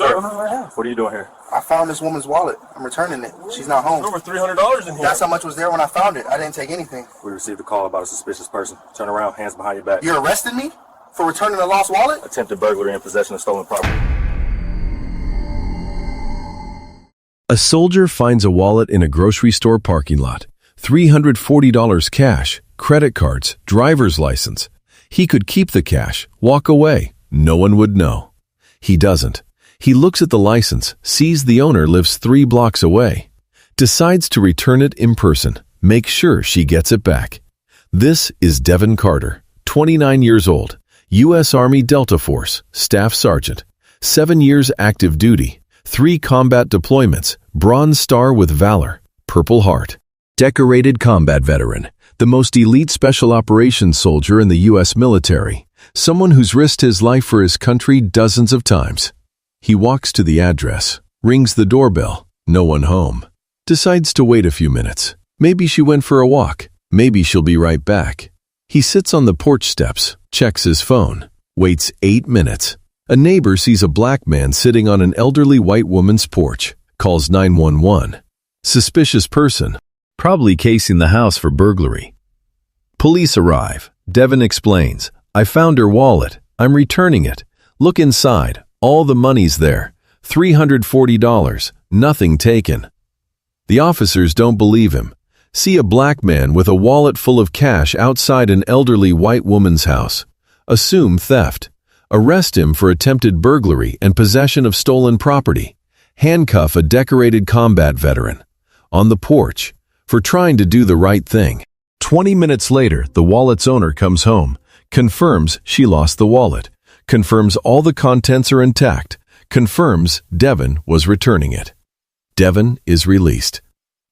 Sir, what are you doing here? I found this woman's wallet. I'm returning it. She's not home. Over $300 in here. That's how much was there when I found it. I didn't take anything. We received a call about a suspicious person. Turn around, hands behind your back. You're arresting me for returning a lost wallet? Attempted burglary and possession of stolen property. A soldier finds a wallet in a grocery store parking lot. $340 cash, credit cards, driver's license. He could keep the cash, walk away. No one would know. He doesn't. He looks at the license, sees the owner lives 3 blocks away, decides to return it in person, make sure she gets it back. This is Devon Carter, 29 years old, U.S. Army Delta Force, Staff Sergeant, 7 years active duty, 3 combat deployments, Bronze Star with Valor, Purple Heart. Decorated combat veteran, the most elite special operations soldier in the U.S. military, someone who's risked his life for his country dozens of times. He walks to the address, rings the doorbell, no one home. Decides to wait a few minutes. Maybe she went for a walk. Maybe she'll be right back. He sits on the porch steps, checks his phone, waits 8 minutes. A neighbor sees a black man sitting on an elderly white woman's porch, calls 911. Suspicious person, probably casing the house for burglary. Police arrive. Devon explains, I found her wallet. I'm returning it. Look inside. All the money's there. $340. Nothing taken. The officers don't believe him. See a black man with a wallet full of cash outside an elderly white woman's house. Assume theft. Arrest him for attempted burglary and possession of stolen property. Handcuff a decorated combat veteran. On the porch. For trying to do the right thing. 20 minutes later, the wallet's owner comes home. Confirms she lost the wallet. Confirms all the contents are intact. Confirms Devon was returning it. Devon is released.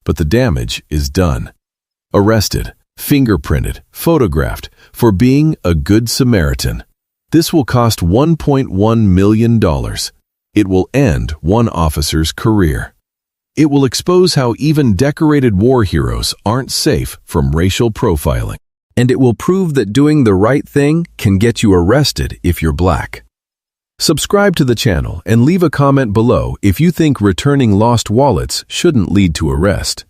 But the damage is done. Arrested, fingerprinted, photographed for being a Good Samaritan. This will cost $1.1 million. It will end one officer's career. It will expose how even decorated war heroes aren't safe from racial profiling. And it will prove that doing the right thing can get you arrested if you're black. Subscribe to the channel and leave a comment below if you think returning lost wallets shouldn't lead to arrest.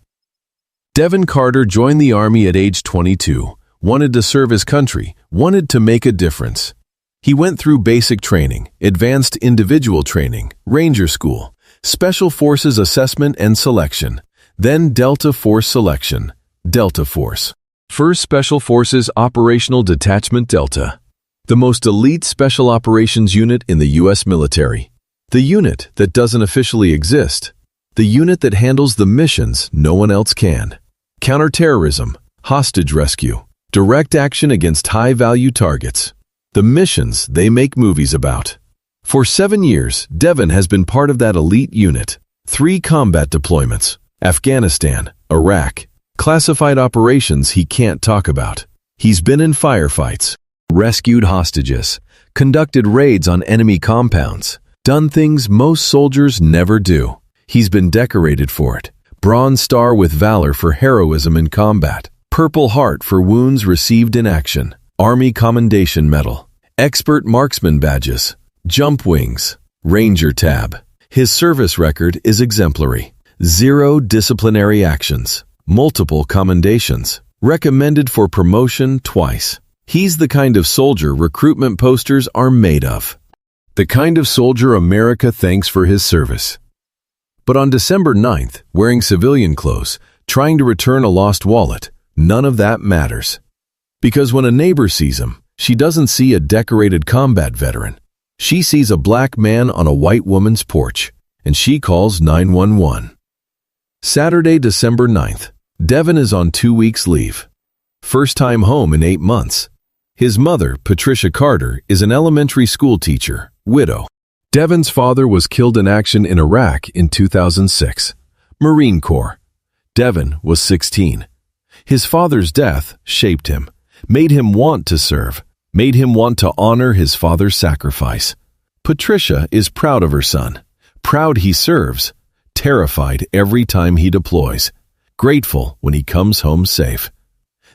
Devon Carter joined the Army at age 22, wanted to serve his country, wanted to make a difference. He went through basic training, advanced individual training, Ranger School, Special Forces Assessment and Selection, then Delta Force Selection, Delta Force. 1st Special Forces Operational Detachment Delta, the most elite special operations unit in the U.S. military. The unit that doesn't officially exist. The unit that handles the missions no one else can. Counterterrorism, hostage rescue, direct action against high-value targets. The missions they make movies about. For 7 years, Devon has been part of that elite unit. 3 combat deployments, Afghanistan, Iraq. Classified operations he can't talk about. He's been in firefights, rescued hostages, conducted raids on enemy compounds, done things most soldiers never do. He's been decorated for it. Bronze Star with Valor for heroism in combat. Purple Heart for wounds received in action. Army Commendation Medal. Expert Marksman Badges. Jump Wings. Ranger Tab. His service record is exemplary. 0 disciplinary actions. Multiple commendations. Recommended for promotion twice. He's the kind of soldier recruitment posters are made of. The kind of soldier America thanks for his service. But on December 9th, wearing civilian clothes, trying to return a lost wallet, none of that matters. Because when a neighbor sees him, she doesn't see a decorated combat veteran. She sees a black man on a white woman's porch, and she calls 911. Saturday, December 9th. Devon is on 2 weeks leave. First time home in 8 months. His mother, Patricia Carter, is an elementary school teacher, widow. Devon's father was killed in action in Iraq in 2006. Marine Corps. Devon was 16. His father's death shaped him, made him want to serve, made him want to honor his father's sacrifice. Patricia is proud of her son, proud he serves, terrified every time he deploys, grateful when he comes home safe.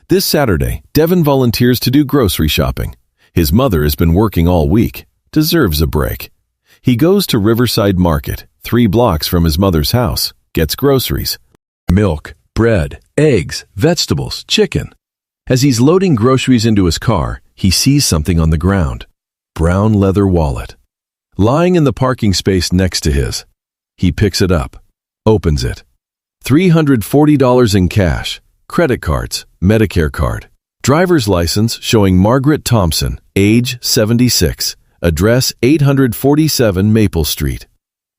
This Saturday, Devon volunteers to do grocery shopping. His mother has been working all week, deserves a break. He goes to Riverside Market, 3 blocks from his mother's house, gets groceries. Milk, bread, eggs, vegetables, chicken. As he's loading groceries into his car, he sees something on the ground. Brown leather wallet. Lying in the parking space next to his. He picks it up, opens it. $340 in cash, credit cards, Medicare card. Driver's license showing Margaret Thompson, age 76, address 847 Maple Street.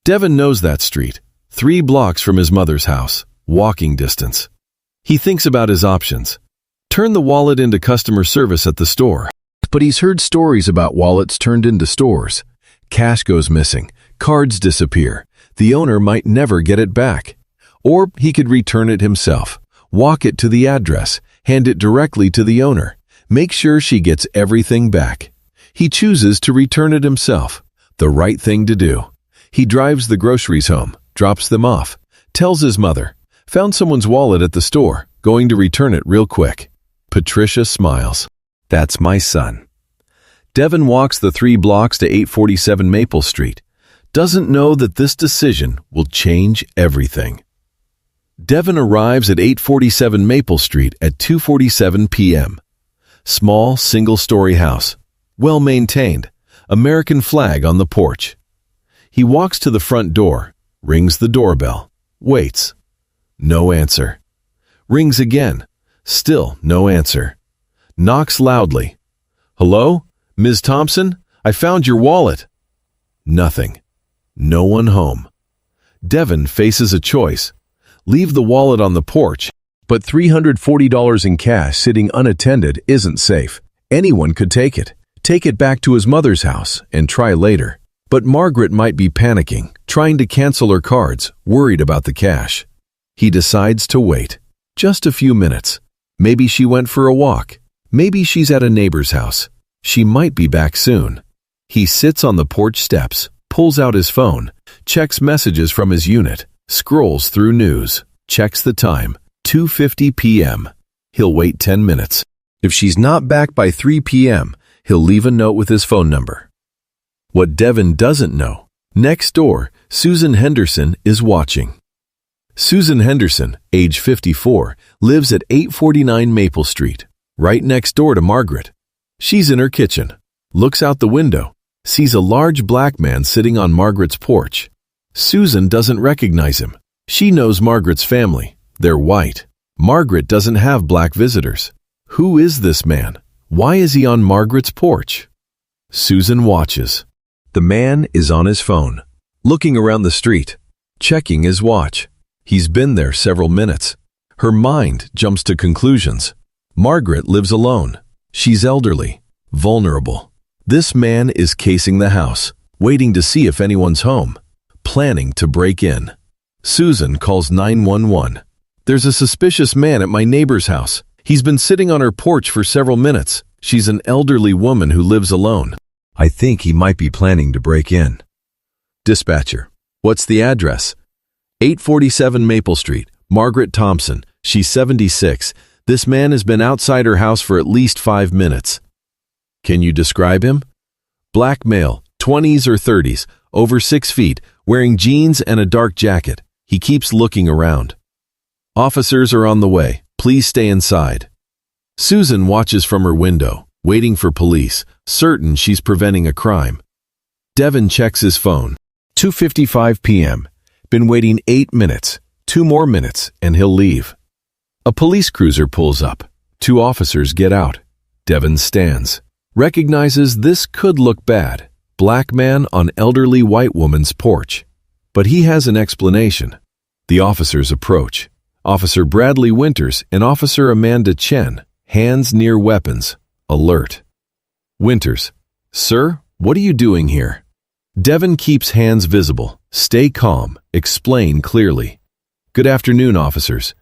Devon knows that street, 3 blocks from his mother's house, walking distance. He thinks about his options. Turn the wallet into customer service at the store. But he's heard stories about wallets turned into stores. Cash goes missing, cards disappear. The owner might never get it back. Or he could return it himself, walk it to the address, hand it directly to the owner, make sure she gets everything back. He chooses to return it himself, the right thing to do. He drives the groceries home, drops them off, tells his mother, found someone's wallet at the store, going to return it real quick. Patricia smiles. That's my son. Devon walks the 3 blocks to 847 Maple Street. Doesn't know that this decision will change everything. Devon arrives at 847 Maple Street at 2:47 p.m. Small, single-story house. Well-maintained. American flag on the porch. He walks to the front door, rings the doorbell, waits. No answer. Rings again. Still no answer. Knocks loudly. Hello? Ms. Thompson? I found your wallet. Nothing. No one home. Devon faces a choice. Leave the wallet on the porch, but $340 in cash sitting unattended isn't safe. Anyone could take it back to his mother's house, and try later. But Margaret might be panicking, trying to cancel her cards, worried about the cash. He decides to wait. Just a few minutes. Maybe she went for a walk. Maybe she's at a neighbor's house. She might be back soon. He sits on the porch steps, pulls out his phone, checks messages from his unit, scrolls through news, checks the time, 2:50 p.m. He'll wait 10 minutes. If she's not back by 3 p.m., he'll leave a note with his phone number. What Devon doesn't know, next door, Susan Henderson is watching. Susan Henderson, age 54, lives at 849 Maple Street, right next door to Margaret. She's in her kitchen, looks out the window, sees a large black man sitting on Margaret's porch. Susan doesn't recognize him. She knows Margaret's family. They're white. Margaret doesn't have black visitors. Who is this man? Why is he on Margaret's porch? Susan watches. The man is on his phone, looking around the street, checking his watch. He's been there several minutes. Her mind jumps to conclusions. Margaret lives alone. She's elderly, vulnerable. This man is casing the house, waiting to see if anyone's home, planning to break in. Susan calls 911. There's a suspicious man at my neighbor's house. He's been sitting on her porch for several minutes. She's an elderly woman who lives alone. I think he might be planning to break in. Dispatcher, what's the address? 847 Maple Street, Margaret Thompson. She's 76. This man has been outside her house for at least 5 minutes. Can you describe him? Black male, 20s or 30s, over 6 feet, wearing jeans and a dark jacket. He keeps looking around. Officers are on the way. Please stay inside. Susan watches from her window, waiting for police, certain she's preventing a crime. Devon checks his phone. 2:55 p.m. Been waiting 8 minutes. 2 more minutes, and he'll leave. A police cruiser pulls up. 2 officers get out. Devon stands. Recognizes this could look bad. Black man on elderly white woman's porch. But he has an explanation. The officers approach. Officer Bradley Winters and Officer Amanda Chen, hands near weapons, alert. Winters, sir, what are you doing here? Devon keeps hands visible. Stay calm. Explain clearly. Good afternoon, officers.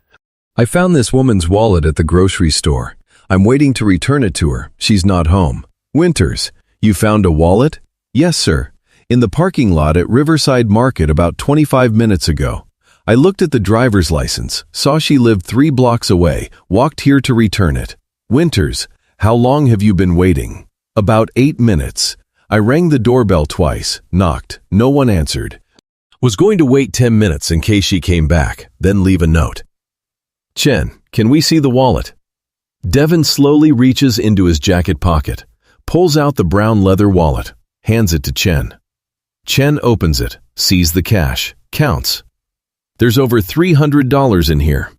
I found this woman's wallet at the grocery store. I'm waiting to return it to her. She's not home. Winters, you found a wallet? Yes, sir. In the parking lot at Riverside Market about 25 minutes ago. I looked at the driver's license, saw she lived 3 blocks away, walked here to return it. Winters, how long have you been waiting? About 8 minutes. I rang the doorbell twice, knocked, no one answered. Was going to wait 10 minutes in case she came back, then leave a note. Chen, can we see the wallet? Devon slowly reaches into his jacket pocket, pulls out the brown leather wallet, hands it to Chen. Chen opens it, sees the cash, counts. There's over $300 in here.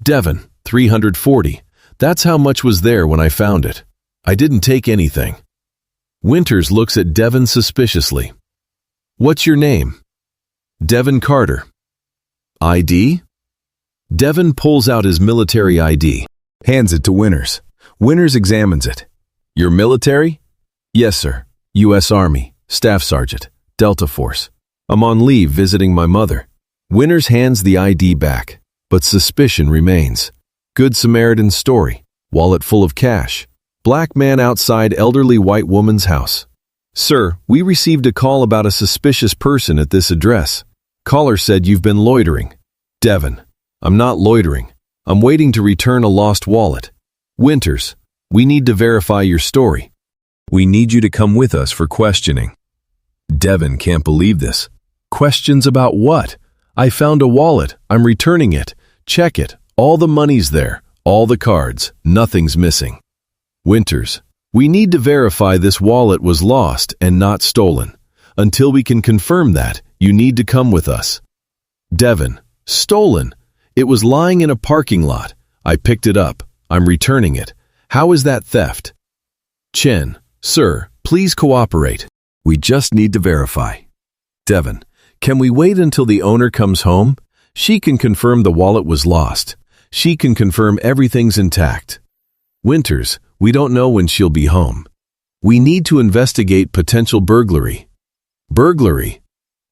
Devon, $340. That's how much was there when I found it. I didn't take anything. Winters looks at Devon suspiciously. What's your name? Devon Carter. ID? Devon pulls out his military ID, hands it to Winters. Winters examines it. You're military? Yes, sir. U.S. Army, Staff Sergeant, Delta Force. I'm on leave visiting my mother. Winters hands the ID back, but suspicion remains. Good Samaritan story. Wallet full of cash. Black man outside elderly white woman's house. Sir, we received a call about a suspicious person at this address. Caller said you've been loitering. Devon, I'm not loitering. I'm waiting to return a lost wallet. Winters, we need to verify your story. We need you to come with us for questioning. Devon can't believe this. Questions about what? I found a wallet. I'm returning it. Check it. All the money's there. All the cards. Nothing's missing. Winters, we need to verify this wallet was lost and not stolen. Until we can confirm that, you need to come with us. Devon, stolen. It was lying in a parking lot. I picked it up. I'm returning it. How is that theft? Chen, sir, please cooperate. We just need to verify. Devon, can we wait until the owner comes home? She can confirm the wallet was lost. She can confirm everything's intact. Winters, we don't know when she'll be home. We need to investigate potential burglary. Burglary?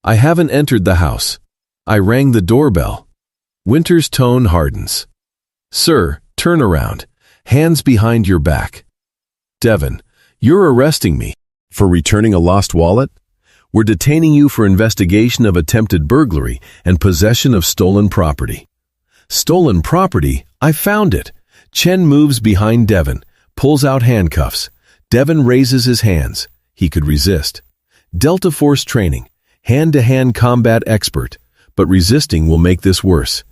I haven't entered the house. I rang the doorbell. Winters' tone hardens. Sir, turn around. Hands behind your back. Devon, you're arresting me. For returning a lost wallet? We're detaining you for investigation of attempted burglary and possession of stolen property. Stolen property? I found it. Chen moves behind Devon, pulls out handcuffs. Devon raises his hands. He could resist. Delta Force training, hand-to-hand combat expert, but resisting will make this worse.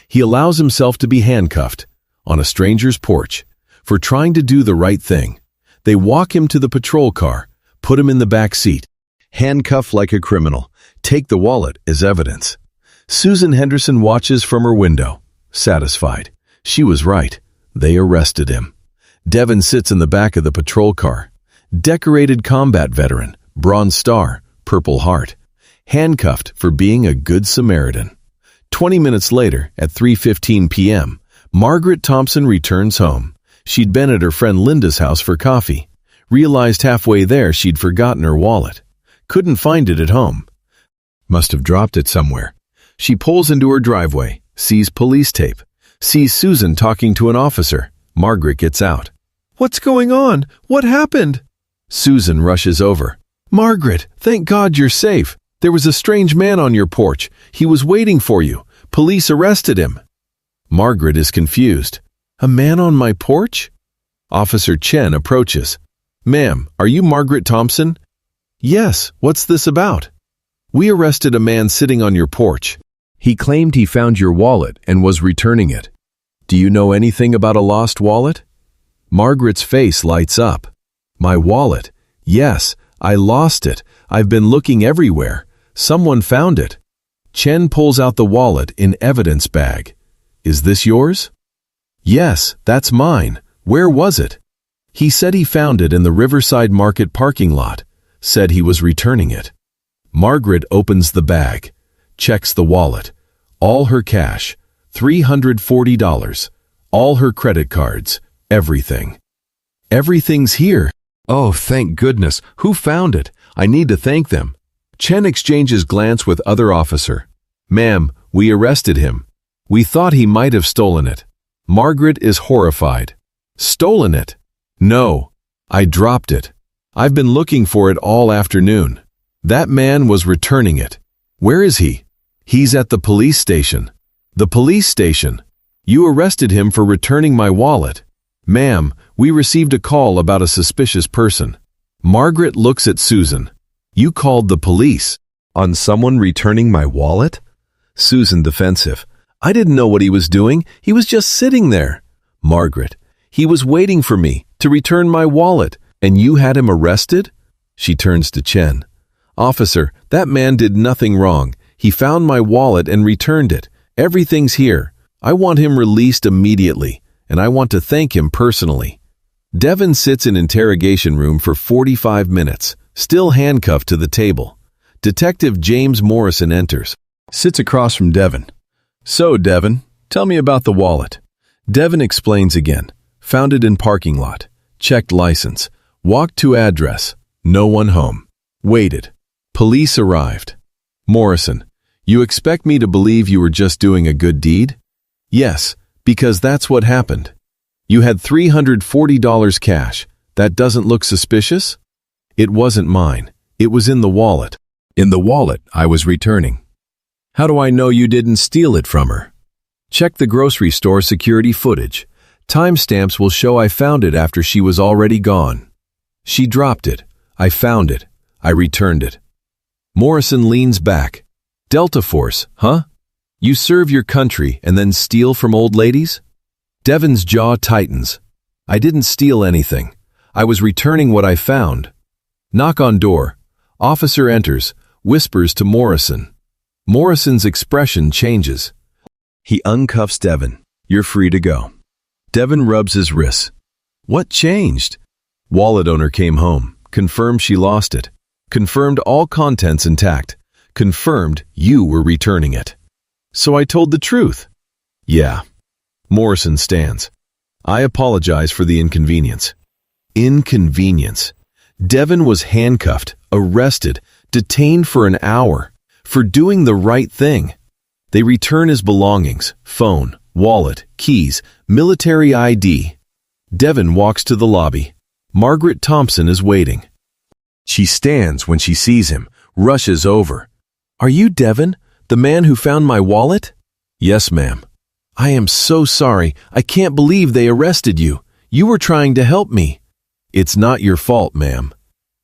He allows himself to be handcuffed on a stranger's porch for trying to do the right thing. They walk him to the patrol car, put him in the back seat, handcuff like a criminal, take the wallet as evidence. Susan Henderson watches from her window, satisfied. She was right. They arrested him. Devon sits in the back of the patrol car. Decorated combat veteran, Bronze Star, Purple Heart. Handcuffed for being a Good Samaritan. 20 minutes later, at 3:15 p.m., Margaret Thompson returns home. She'd been at her friend Linda's house for coffee. Realized halfway there she'd forgotten her wallet. Couldn't find it at home. Must have dropped it somewhere. She pulls into her driveway, sees police tape, sees Susan talking to an officer. Margaret gets out. What's going on? What happened? Susan rushes over. Margaret, thank God you're safe. There was a strange man on your porch. He was waiting for you. Police arrested him. Margaret is confused. A man on my porch? Officer Chen approaches. Ma'am, are you Margaret Thompson? Yes, what's this about? We arrested a man sitting on your porch. He claimed he found your wallet and was returning it. Do you know anything about a lost wallet? Margaret's face lights up. My wallet? Yes, I lost it. I've been looking everywhere. Someone found it. Chen pulls out the wallet in evidence bag. Is this yours? Yes, that's mine. Where was it? He said he found it in the Riverside Market parking lot. Said he was returning it. Margaret opens the bag, checks the wallet. All her cash, $340. All her credit cards, everything. Everything's here. Oh, thank goodness. Who found it? I need to thank them. Chen exchanges glance with other officer. Ma'am, we arrested him. We thought he might have stolen it. Margaret is horrified. Stolen it? No, I dropped it. I've been looking for it all afternoon. That man was returning it. Where is he? He's at the police station. The police station? You arrested him for returning my wallet. Ma'am, we received a call about a suspicious person. Margaret looks at Susan. You called the police on someone returning my wallet? Susan defensive. I didn't know what he was doing. He was just sitting there. Margaret. He was waiting for me to return my wallet, and you had him arrested? She turns to Chen. Officer, that man did nothing wrong. He found my wallet and returned it. Everything's here. I want him released immediately, and I want to thank him personally. Devon sits in interrogation room for 45 minutes, still handcuffed to the table. Detective James Morrison enters, sits across from Devon. So, Devon, tell me about the wallet. Devon explains again. Found it in parking lot. Checked license. Walked to address. No one home. Waited. Police arrived. Morrison, you expect me to believe you were just doing a good deed? Yes, because that's what happened. You had $340 cash. That doesn't look suspicious? It wasn't mine. It was in the wallet. In the wallet I was returning. How do I know you didn't steal it from her? Check the grocery store security footage. Timestamps will show I found it after she was already gone. She dropped it. I found it. I returned it. Morrison leans back. Delta Force, huh? You serve your country and then steal from old ladies? Devon's jaw tightens. I didn't steal anything. I was returning what I found. Knock on door. Officer enters, whispers to Morrison. Morrison's expression changes. He uncuffs Devon. You're free to go. Devon rubs his wrists. What changed? Wallet owner came home, confirmed she lost it, confirmed all contents intact, confirmed you were returning it. So I told the truth. Yeah. Morrison stands. I apologize for the inconvenience. Inconvenience. Devon was handcuffed, arrested, detained for an hour, for doing the right thing. They return his belongings, phone, wallet, keys, military ID. Devon walks to the lobby. Margaret Thompson is waiting. She stands when she sees him, rushes over. Are you Devon, the man who found my wallet? Yes, ma'am. I am so sorry. I can't believe they arrested you. You were trying to help me. It's not your fault, ma'am.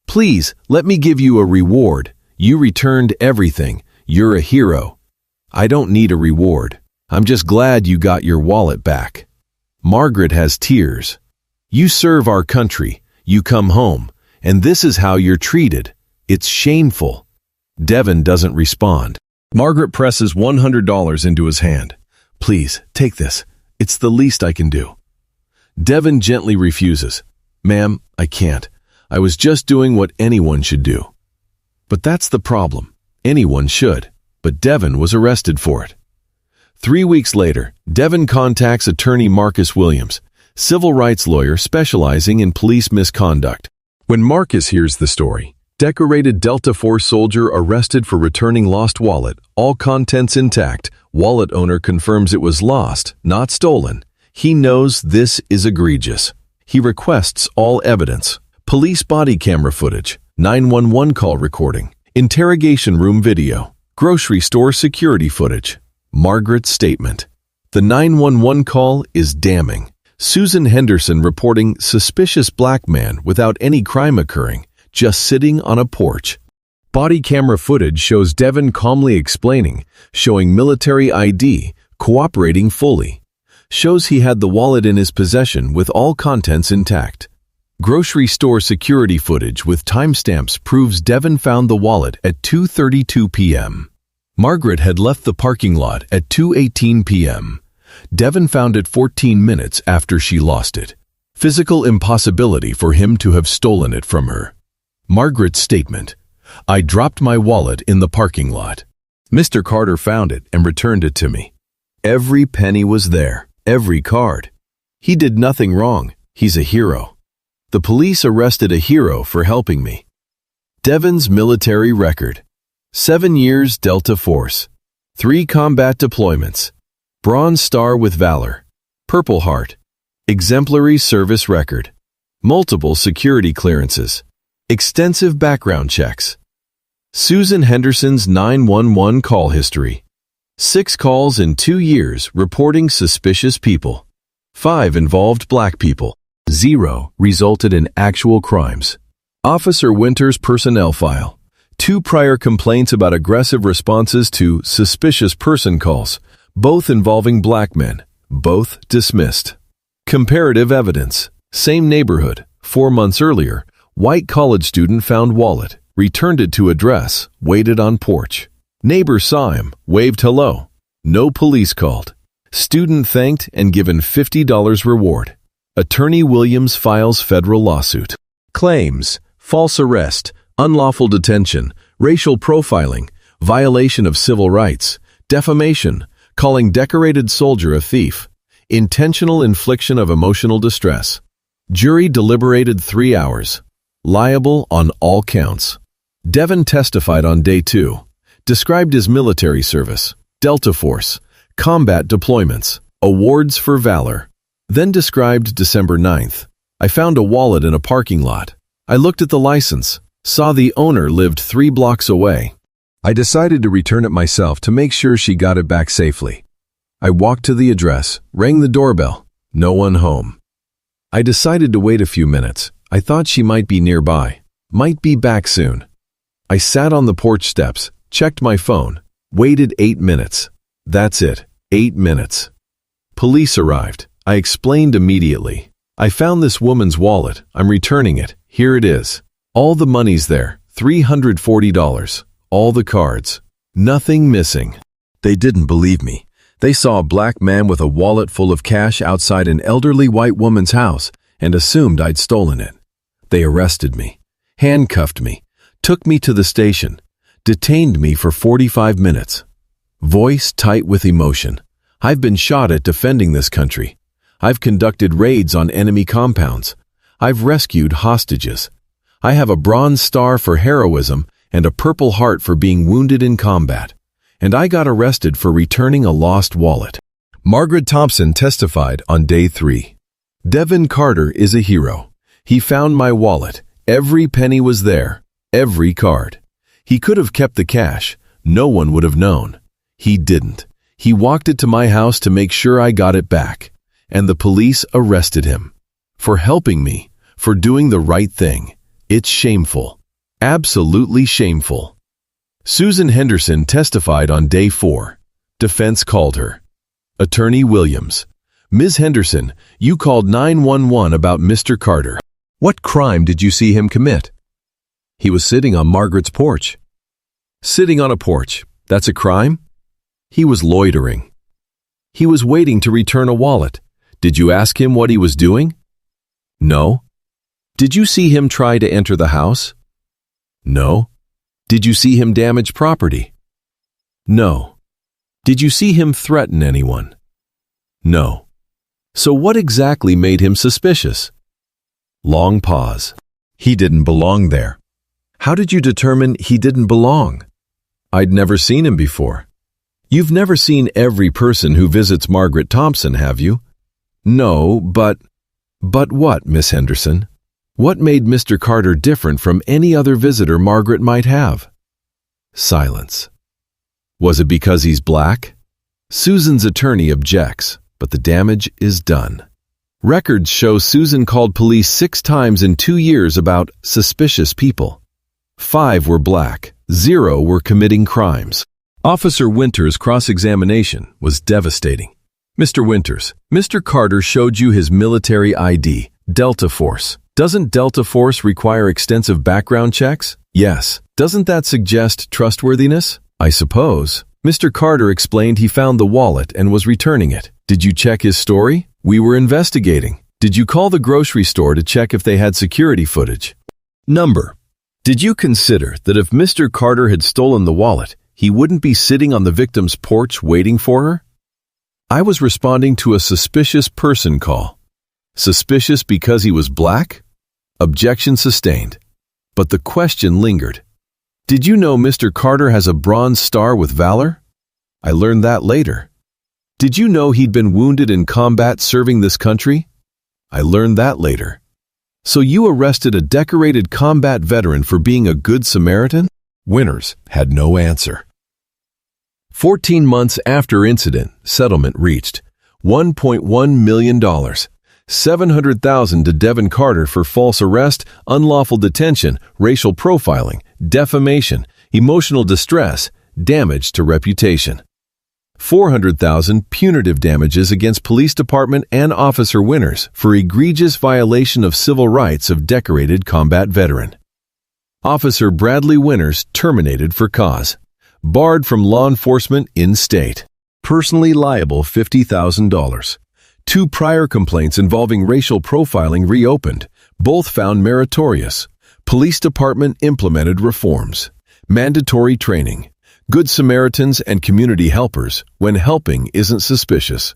Please, let me give you a reward. You returned everything. You're a hero. I don't need a reward. I'm just glad you got your wallet back. Margaret has tears. You serve our country. You come home. And this is how you're treated. It's shameful. Devon doesn't respond. Margaret presses $100 into his hand. Please, take this. It's the least I can do. Devon gently refuses. Ma'am, I can't. I was just doing what anyone should do. But that's the problem. Anyone should. But Devon was arrested for it. 3 weeks later, Devon contacts attorney Marcus Williams, civil rights lawyer specializing in police misconduct. When Marcus hears the story, decorated Delta Force soldier arrested for returning lost wallet, all contents intact, wallet owner confirms it was lost, not stolen. He knows this is egregious. He requests all evidence, police body camera footage, 911 call recording, interrogation room video, grocery store security footage. Margaret's statement. The 911 call is damning. Susan Henderson reporting suspicious black man without any crime occurring, just sitting on a porch. Body camera footage shows Devon calmly explaining, showing military ID, cooperating fully. Shows he had the wallet in his possession with all contents intact. Grocery store security footage with timestamps proves Devon found the wallet at 2:32 p.m. Margaret had left the parking lot at 2:18 p.m. Devon found it 14 minutes after she lost it. Physical impossibility for him to have stolen it from her. Margaret's statement. I dropped my wallet in the parking lot. Mr. Carter found it and returned it to me. Every penny was there, every card. He did nothing wrong. He's a hero. The police arrested a hero for helping me. Devon's military record. 7 years Delta Force. 3 combat deployments. Bronze Star with Valor. Purple Heart. Exemplary service record. Multiple security clearances. Extensive background checks. Susan Henderson's 911 call history. 6 calls in 2 years reporting suspicious people. 5 involved black people. 0 resulted in actual crimes. Officer Winters' personnel file. 2 prior complaints about aggressive responses to suspicious person calls, both involving black men, both dismissed. Comparative evidence. Same neighborhood. 4 months earlier, white college student found wallet, returned it to address, waited on porch. Neighbor saw him, waved hello. No police called. Student thanked and given $50 reward. Attorney Williams files federal lawsuit. Claims: false arrest, unlawful detention, racial profiling, violation of civil rights, defamation, calling decorated soldier a thief, intentional infliction of emotional distress. Jury deliberated 3 hours. Liable on all counts. Devon testified on day 2. Described his military service, Delta Force, combat deployments, awards for valor. Then described December 9th. I found a wallet in a parking lot. I looked at the license, saw the owner lived 3 blocks away. I decided to return it myself to make sure she got it back safely. I walked to the address, rang the doorbell. No one home. I decided to wait a few minutes. I thought she might be nearby, might be back soon. I sat on the porch steps, checked my phone, waited 8 minutes. That's it, 8 minutes. Police arrived. I explained immediately. I found this woman's wallet. I'm returning it. Here it is. All the money's there, $340. All the cards. Nothing missing. They didn't believe me. They saw a black man with a wallet full of cash outside an elderly white woman's house and assumed I'd stolen it. They arrested me, handcuffed me, took me to the station, detained me for 45 minutes. Voice tight with emotion. I've been shot at defending this country. I've conducted raids on enemy compounds. I've rescued hostages. I have a Bronze Star for heroism and a Purple Heart for being wounded in combat. And I got arrested for returning a lost wallet. Margaret Thompson testified on day 3. Devon Carter is a hero. He found my wallet. Every penny was there. Every card. He could have kept the cash. No one would have known. He didn't. He walked it to my house to make sure I got it back. And the police arrested him. For helping me. For doing the right thing. It's shameful. Absolutely shameful. Susan Henderson testified on day 4. Defense called her. Attorney Williams. Ms. Henderson, you called 911 about Mr. Carter. What crime did you see him commit? He was sitting on Margaret's porch. Sitting on a porch, that's a crime? He was loitering. He was waiting to return a wallet. Did you ask him what he was doing? No. Did you see him try to enter the house? No. Did you see him damage property? No. Did you see him threaten anyone? No. So what exactly made him suspicious? Long pause. He didn't belong there. How did you determine he didn't belong? I'd never seen him before. You've never seen every person who visits Margaret Thompson, have you? No, but what, Miss Henderson? What made Mr. Carter different from any other visitor Margaret might have? Silence. Was it because he's black? Susan's attorney objects, but the damage is done. Records show Susan called police 6 times in 2 years about suspicious people. 5 were black, 0 were committing crimes. Officer Winters' cross-examination was devastating. Mr. Winters, Mr. Carter showed you his military ID, Delta Force. Doesn't Delta Force require extensive background checks? Yes. Doesn't that suggest trustworthiness? I suppose. Mr. Carter explained he found the wallet and was returning it. Did you check his story? We were investigating. Did you call the grocery store to check if they had security footage? Number. Did you consider that if Mr. Carter had stolen the wallet, he wouldn't be sitting on the victim's porch waiting for her? I was responding to a suspicious person call. Suspicious because he was black? Objection sustained. But the question lingered. Did you know Mr. Carter has a Bronze Star with valor? I learned that later. Did you know he'd been wounded in combat serving this country? I learned that later. So you arrested a decorated combat veteran for being a Good Samaritan? Winters had no answer. 14 months after incident, settlement reached $1.1 million. $700,000 to Devon Carter for false arrest, unlawful detention, racial profiling, defamation, emotional distress, damage to reputation. $400,000 punitive damages against police department and officer Winters for egregious violation of civil rights of decorated combat veteran. Officer Bradley Winters terminated for cause. Barred from law enforcement in state. Personally liable $50,000. 2 prior complaints involving racial profiling reopened, both found meritorious. Police department implemented reforms. Mandatory training. Good Samaritans and community helpers when helping isn't suspicious.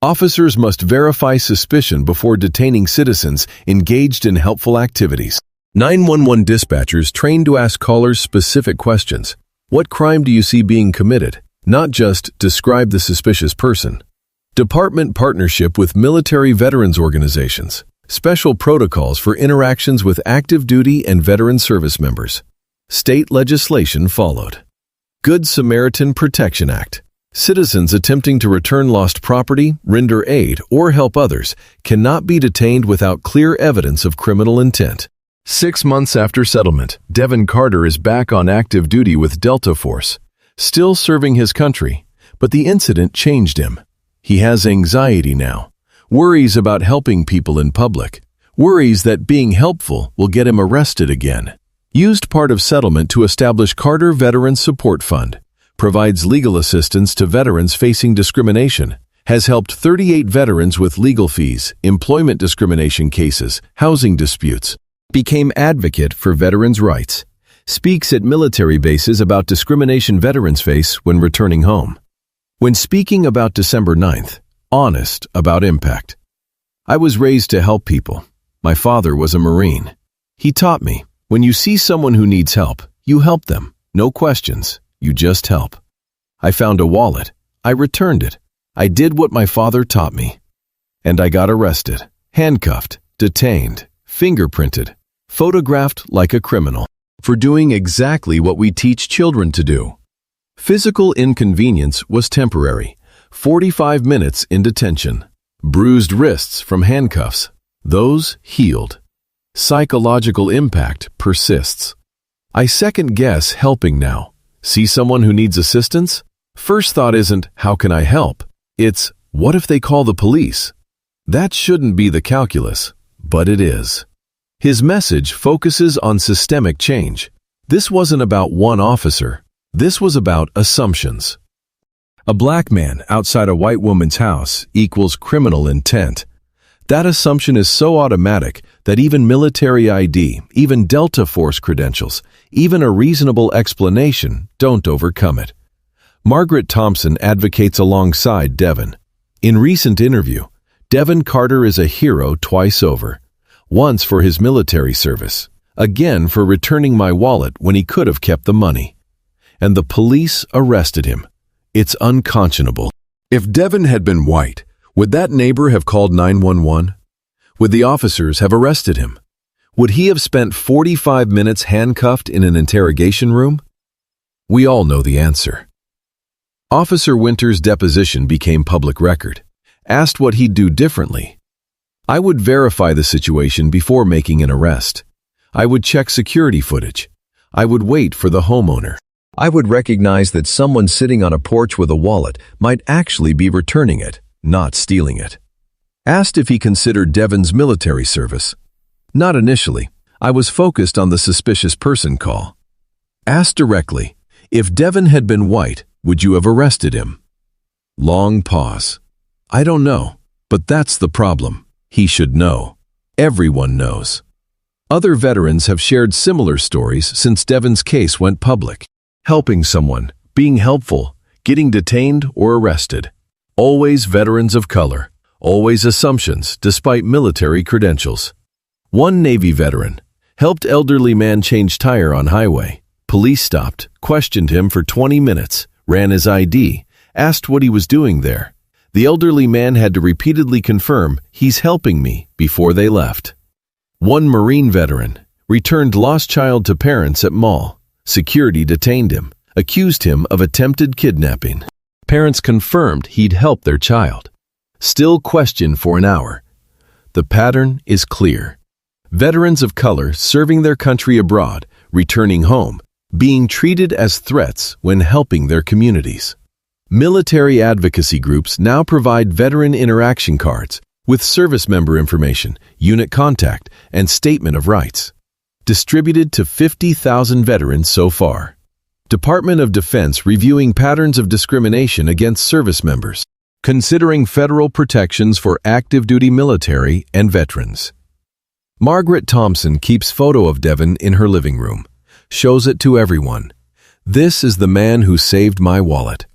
Officers must verify suspicion before detaining citizens engaged in helpful activities. 911 dispatchers trained to ask callers specific questions. What crime do you see being committed? Not just describe the suspicious person. Department partnership with military veterans organizations. Special protocols for interactions with active duty and veteran service members. State legislation followed. Good Samaritan Protection Act. Citizens attempting to return lost property, render aid, or help others cannot be detained without clear evidence of criminal intent. 6 months after settlement, Devon Carter is back on active duty with Delta Force, still serving his country, but the incident changed him. He has anxiety now, worries about helping people in public, worries that being helpful will get him arrested again. Used part of settlement to establish Carter Veterans Support Fund, provides legal assistance to veterans facing discrimination, has helped 38 veterans with legal fees, employment discrimination cases, housing disputes, became advocate for veterans' rights, speaks at military bases about discrimination veterans face when returning home. When speaking about December 9th, honest about impact. I was raised to help people. My father was a Marine. He taught me, when you see someone who needs help, you help them. No questions. You just help. I found a wallet. I returned it. I did what my father taught me. And I got arrested, handcuffed, detained, fingerprinted, photographed like a criminal, for doing exactly what we teach children to do. Physical inconvenience was temporary. 45 minutes in detention. Bruised wrists from handcuffs. Those healed. Psychological impact persists. I second-guess helping now. See someone who needs assistance? First thought isn't, how can I help? It's, what if they call the police? That shouldn't be the calculus, but it is. His message focuses on systemic change. This wasn't about one officer. This was about assumptions. A black man outside a white woman's house equals criminal intent. That assumption is so automatic that even military ID, even Delta Force credentials, even a reasonable explanation don't overcome it. Margaret Thompson advocates alongside Devon. In recent interview, Devon Carter is a hero twice over. Once for his military service, again for returning my wallet when he could have kept the money. And the police arrested him. It's unconscionable. If Devon had been white, would that neighbor have called 911? Would the officers have arrested him? Would he have spent 45 minutes handcuffed in an interrogation room? We all know the answer. Officer Winters' deposition became public record. Asked what he'd do differently. I would verify the situation before making an arrest. I would check security footage. I would wait for the homeowner. I would recognize that someone sitting on a porch with a wallet might actually be returning it, not stealing it. Asked if he considered Devon's military service. Not initially. I was focused on the suspicious person call. Asked directly, if Devon had been white, would you have arrested him? Long pause. I don't know, but that's the problem. He should know. Everyone knows. Other veterans have shared similar stories since Devon's case went public. Helping someone, being helpful, getting detained or arrested. Always veterans of color. Always assumptions despite military credentials. One Navy veteran helped elderly man change tire on highway. Police stopped, questioned him for 20 minutes, ran his ID, asked what he was doing there. The elderly man had to repeatedly confirm he's helping me before they left. One Marine veteran returned lost child to parents at mall. Security detained him, accused him of attempted kidnapping. Parents confirmed he'd helped their child. Still questioned for an hour. The pattern is clear. Veterans of color serving their country abroad, returning home, being treated as threats when helping their communities. Military advocacy groups now provide veteran interaction cards with service member information, unit contact, and statement of rights. Distributed to 50,000 veterans so far. Department of Defense reviewing patterns of discrimination against service members, considering federal protections for active duty military and veterans. Margaret Thompson keeps photo of Devon in her living room, shows it to everyone. This is the man who saved my wallet.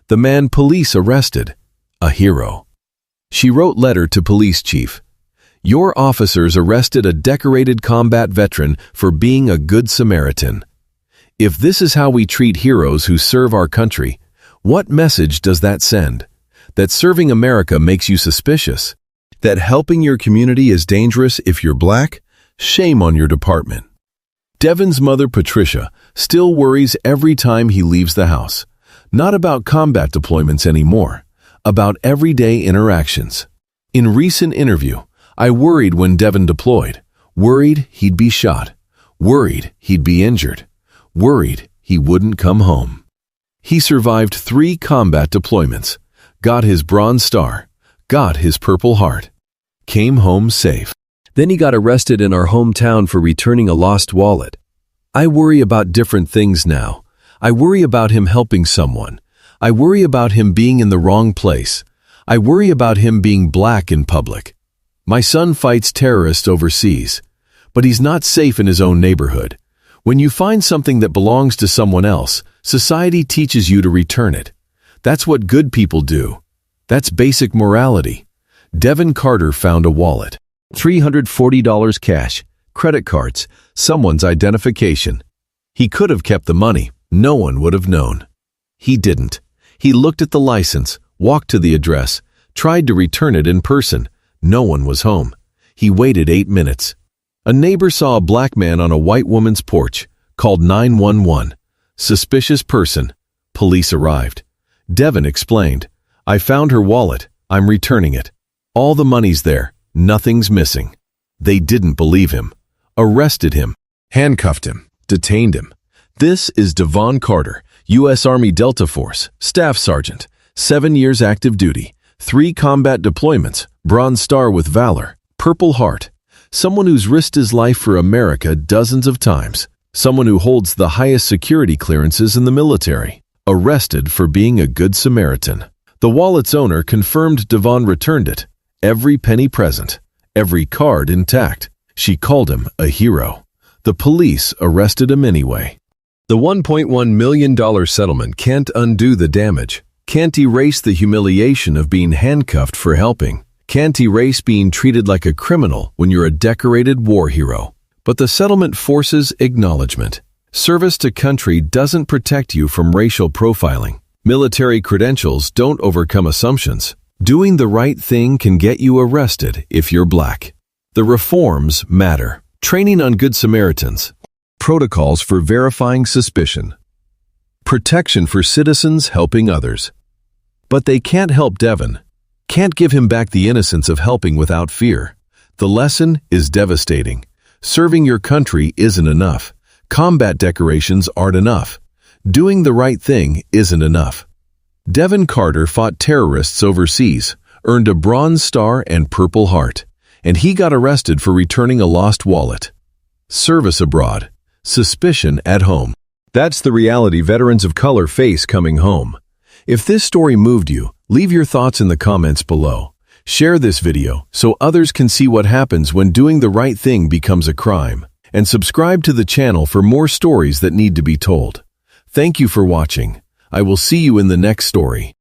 The man police arrested. A hero. She wrote letter to police chief. Your officers arrested a decorated combat veteran for being a Good Samaritan. If this is how we treat heroes who serve our country, what message does that send? That serving America makes you suspicious? That helping your community is dangerous if you're black? Shame on your department. Devon's mother, Patricia, still worries every time he leaves the house. Not about combat deployments anymore, about everyday interactions. In recent interview, I worried when Devon deployed, worried he'd be shot, worried he'd be injured, worried he wouldn't come home. He survived 3 combat deployments, got his Bronze Star, got his Purple Heart, came home safe. Then he got arrested in our hometown for returning a lost wallet. I worry about different things now. I worry about him helping someone. I worry about him being in the wrong place. I worry about him being black in public. My son fights terrorists overseas, but he's not safe in his own neighborhood. When you find something that belongs to someone else, society teaches you to return it. That's what good people do. That's basic morality. Devon Carter found a wallet. $340 cash, credit cards, someone's identification. He could have kept the money. No one would have known. He didn't. He looked at the license, walked to the address, tried to return it in person. No one was home. He waited 8 minutes. A neighbor saw a black man on a white woman's porch, called 911. Suspicious person. Police arrived. Devon explained, I found her wallet. I'm returning it. All the money's there. Nothing's missing. They didn't believe him. Arrested him. Handcuffed him. Detained him. This is Devon Carter, U.S. Army Delta Force, Staff Sergeant, 7 years active duty, 3 combat deployments, Bronze Star with Valor, Purple Heart. Someone who's risked his life for America dozens of times. Someone who holds the highest security clearances in the military. Arrested for being a Good Samaritan. The wallet's owner confirmed Devon returned it. Every penny present. Every card intact. She called him a hero. The police arrested him anyway. The $1.1 million settlement can't undo the damage. Can't erase the humiliation of being handcuffed for helping. Can't erase being treated like a criminal when you're a decorated war hero. But the settlement forces acknowledgement. Service to country doesn't protect you from racial profiling. Military credentials don't overcome assumptions. Doing the right thing can get you arrested if you're black. The reforms matter. Training on Good Samaritans. Protocols for verifying suspicion. Protection for citizens helping others. But they can't help Devon. Can't give him back the innocence of helping without fear. The lesson is devastating. Serving your country isn't enough. Combat decorations aren't enough. Doing the right thing isn't enough. Devon Carter fought terrorists overseas, earned a Bronze Star and Purple Heart, and he got arrested for returning a lost wallet. Service abroad. Suspicion at home. That's the reality veterans of color face coming home. If this story moved you, leave your thoughts in the comments below. Share this video so others can see what happens when doing the right thing becomes a crime. And subscribe to the channel for more stories that need to be told. Thank you for watching. I will see you in the next story.